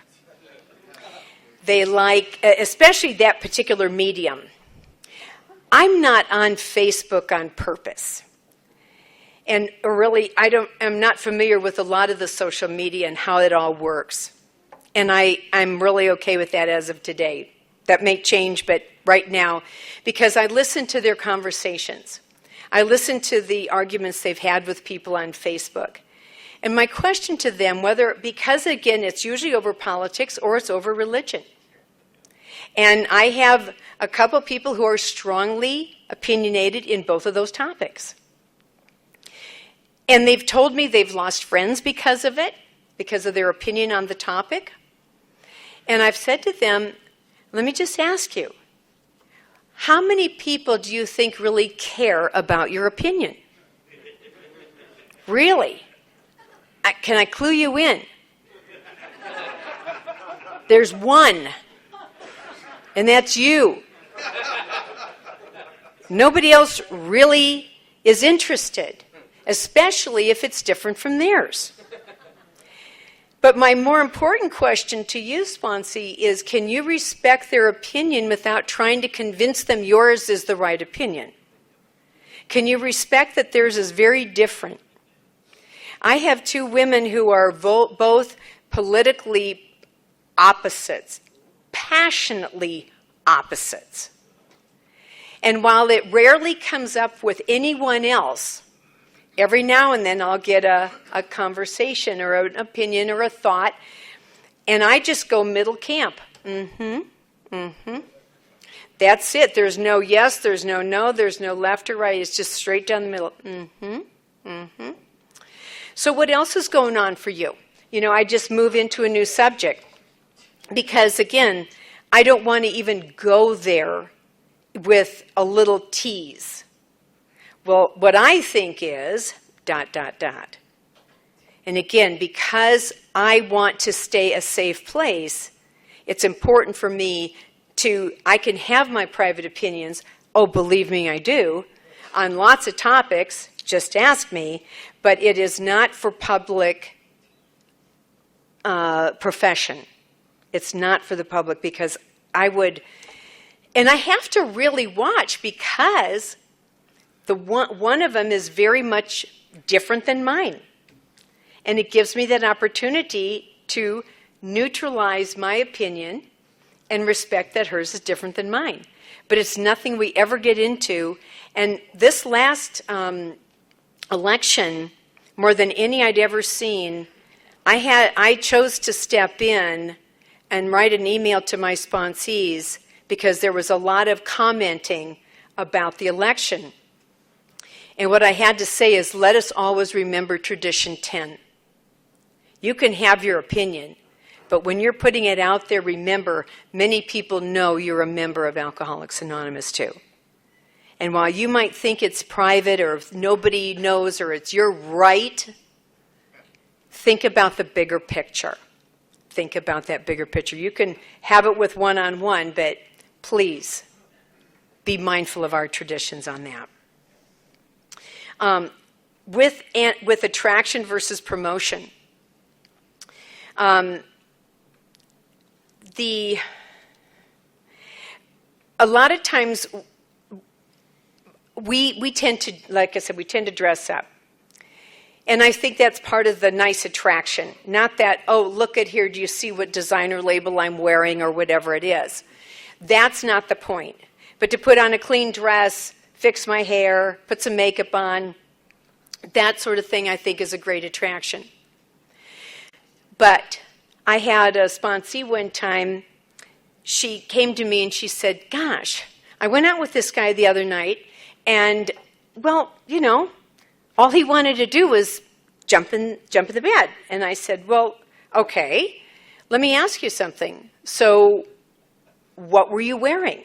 A: They like, especially that particular medium. I'm not on Facebook on purpose. And really, I'm not familiar with a lot of the social media and how it all works. And I'm really okay with that as of today. That may change, but right now, because I listen to their conversations. I listen to the arguments they've had with people on Facebook. And my question to them, because again, it's usually over politics or it's over religion. And I have a couple people who are strongly opinionated in both of those topics. And they've told me they've lost friends because of it, because of their opinion on the topic. And I've said to them, let me just ask you, how many people do you think really care about your opinion? Really? Can I clue you in? There's one, and that's you. Nobody else really is interested, especially if it's different from theirs. But my more important question to you, sponsee, is can you respect their opinion without trying to convince them yours is the right opinion? Can you respect that theirs is very different? I have two women who are both politically opposites, passionately opposites. And while it rarely comes up with anyone else, every now and then I'll get a conversation or an opinion or a thought, and I just go middle camp. That's it. There's no yes, there's no, there's no left or right. It's just straight down the middle. So what else is going on for you? I just move into a new subject because, again, I don't want to even go there with a little tease. Well, what I think is ... And again, because I want to stay a safe place, it's important for me I can have my private opinions, oh, believe me, I do, on lots of topics, just ask me, but it is not for public profession. It's not for the public because and I have to really watch because one of them is very much different than mine. And it gives me that opportunity to neutralize my opinion and respect that hers is different than mine. But it's nothing we ever get into. And this last election, more than any I'd ever seen, I chose to step in and write an email to my sponsees because there was a lot of commenting about the election. And what I had to say is, let us always remember Tradition 10. You can have your opinion, but when you're putting it out there, remember, many people know you're a member of Alcoholics Anonymous too. And while you might think it's private or if nobody knows or it's your right, think about the bigger picture. Think about that bigger picture. You can have it with one-on-one, but please be mindful of our traditions on that. With attraction versus promotion. A lot of times we tend to, like I said, we tend to dress up. And I think that's part of the nice attraction. Not that, oh, look at here, do you see what designer label I'm wearing or whatever it is. That's not the point. But to put on a clean dress, fix my hair, put some makeup on, that sort of thing I think is a great attraction. But I had a sponsee one time, she came to me and she said, gosh, I went out with this guy the other night and, well, all he wanted to do was jump in the bed. And I said, well, okay, let me ask you something. So what were you wearing?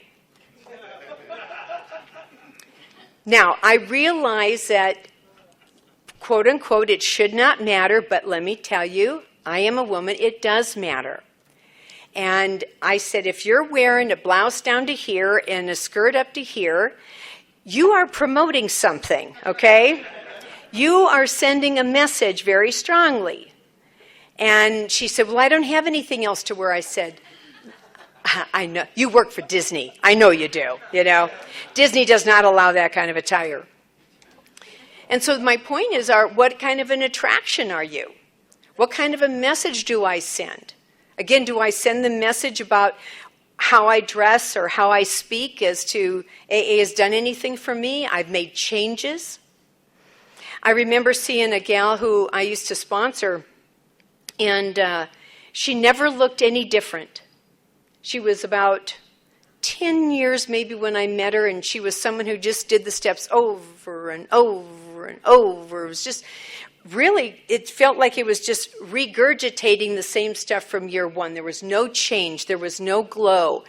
A: Now, I realize that, quote unquote, it should not matter, but let me tell you, I am a woman, it does matter. And I said, if you're wearing a blouse down to here and a skirt up to here, you are promoting something, okay? You are sending a message very strongly. And she said, well, I don't have anything else to wear. I said, I know. You work for Disney. I know you do, Disney does not allow that kind of attire. And so my point is, what kind of an attraction are you? What kind of a message do I send? Again, do I send the message about how I dress or how I speak as to AA has done anything for me? I've made changes. I remember seeing a gal who I used to sponsor, and she never looked any different. She was about 10 years maybe when I met her, and she was someone who just did the steps over and over and over. It was just really, it felt like it was just regurgitating the same stuff from year one. There was no change. There was no glow.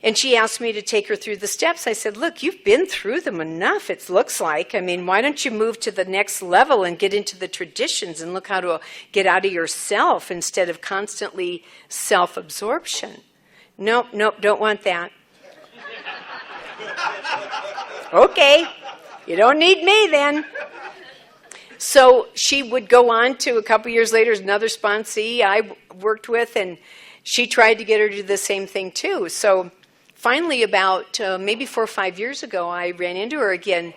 A: And she asked me to take her through the steps. I said, look, you've been through them enough, it looks like. I mean, why don't you move to the next level and get into the traditions and look how to get out of yourself instead of constantly self-absorption? Nope, don't want that. Okay, you don't need me then. So she would go on to, a couple years later, another sponsee I worked with, and she tried to get her to do the same thing too. So finally, about maybe 4 or 5 years ago, I ran into her again,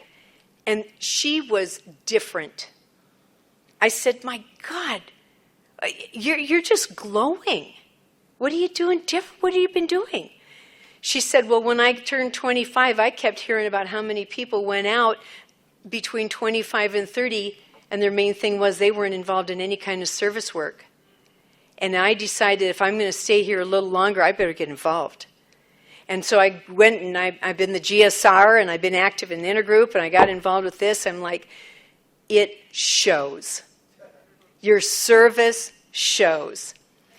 A: and she was different. I said, my God, you're just glowing. What are you doing different? What have you been doing? She said, well, when I turned 25, I kept hearing about how many people went out between 25 and 30, and their main thing was they weren't involved in any kind of service work. And I decided if I'm going to stay here a little longer, I better get involved. And so I went, and I've been the GSR, and I've been active in the intergroup, and I got involved with this. I'm like, it shows. Your service shows.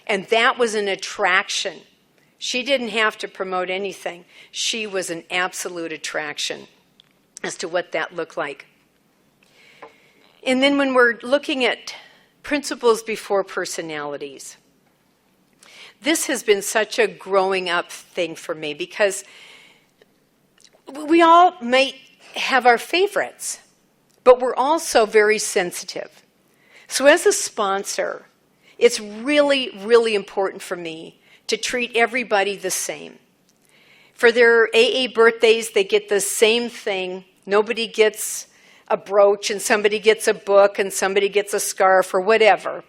A: And that was an attraction. She didn't have to promote anything. She was an absolute attraction as to what that looked like. And then when we're looking at principles before personalities, this has been such a growing up thing for me because we all may have our favorites, but we're also very sensitive. So as a sponsor, it's really, really important for me to treat everybody the same. For their AA birthdays, they get the same thing. Nobody gets a brooch, and somebody gets a book, and somebody gets a scarf, or whatever.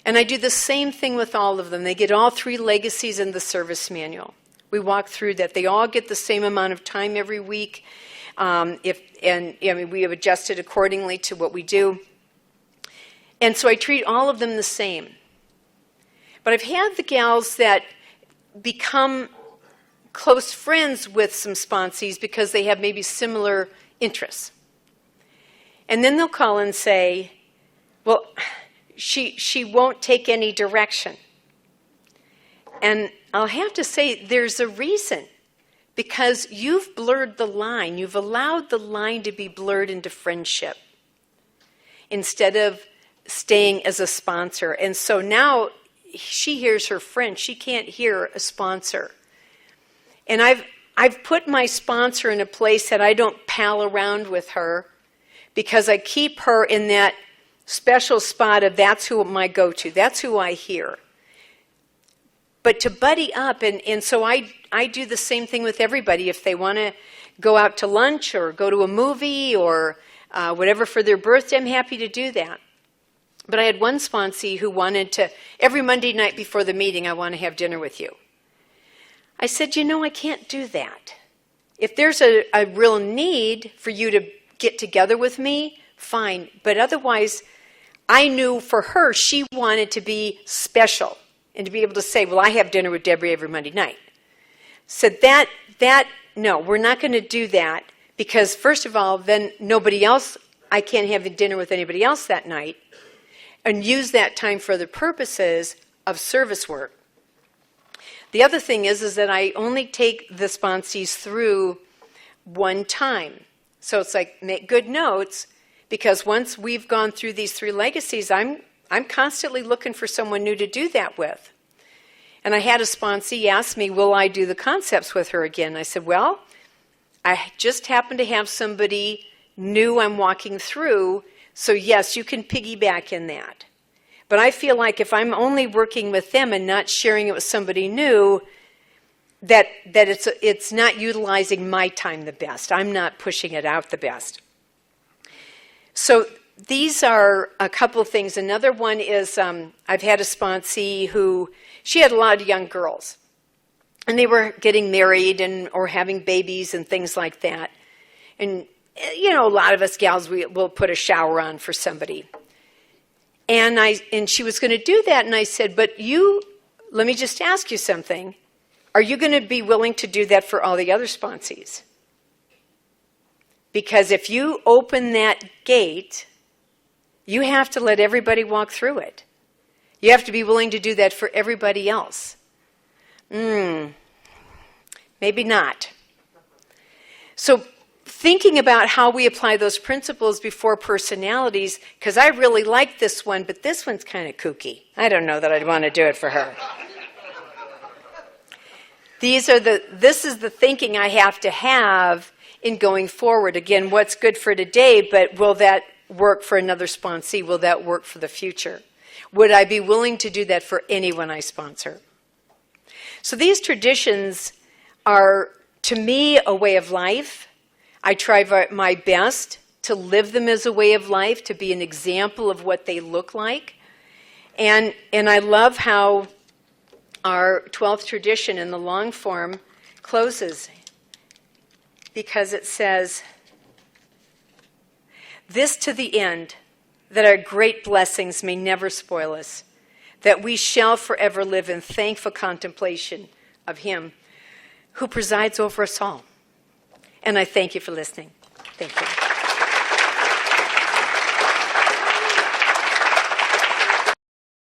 A: And I do the same thing with all of them. They get all 3 legacies in the service manual. We walk through that. They all get the same amount of time every week. We have adjusted accordingly to what we do. And so I treat all of them the same. But I've had the gals that become close friends with some sponsees because they have maybe similar interests. And then they'll call and say, well, she won't take any direction. And I'll have to say there's a reason. Because you've blurred the line. You've allowed the line to be blurred into friendship instead of staying as a sponsor. And so now she hears her friend. She can't hear a sponsor. And I've put my sponsor in a place that I don't pal around with her because I keep her in that special spot of that's who my go-to. That's who I hear. But to buddy up, and so I do the same thing with everybody. If they want to go out to lunch or go to a movie or whatever for their birthday, I'm happy to do that. But I had one sponsee who wanted to, every Monday night before the meeting, I want to have dinner with you. I said, I can't do that. If there's a real need for you to get together with me, fine. But otherwise, I knew for her, she wanted to be special and to be able to say, well, I have dinner with Debbie every Monday night. So no, we're not going to do that because, first of all, then nobody else, I can't have dinner with anybody else that night and use that time for the purposes of service work. The other thing is that I only take the sponsees through one time. So it's like, make good notes, because once we've gone through these 3 legacies, I'm constantly looking for someone new to do that with. And I had a sponsee ask me, will I do the concepts with her again? I said, well, I just happen to have somebody new I'm walking through, so yes, you can piggyback in that. But I feel like if I'm only working with them and not sharing it with somebody new, that it's not utilizing my time the best. I'm not pushing it out the best. So these are a couple of things. Another one is I've had a sponsee who, she had a lot of young girls. And they were getting married or having babies and things like that. And, you know, a lot of us gals, will put a shower on for somebody. And she was going to do that, and I said, but let me just ask you something. Are you going to be willing to do that for all the other sponsees? Because if you open that gate, you have to let everybody walk through it. You have to be willing to do that for everybody else. Maybe not. So thinking about how we apply those principles before personalities, because I really like this one, but this one's kind of kooky. I don't know that I'd want to do it for her. This is the thinking I have to have in going forward. Again, what's good for today, but will that work for another sponsee? Will that work for the future? Would I be willing to do that for anyone I sponsor? So these traditions are, to me, a way of life. I try my best to live them as a way of life, to be an example of what they look like. And I love how our 12th tradition in the long form closes, because it says, "This to the end, that our great blessings may never spoil us, that we shall forever live in thankful contemplation of Him who presides over us all." And I thank you for listening. Thank you.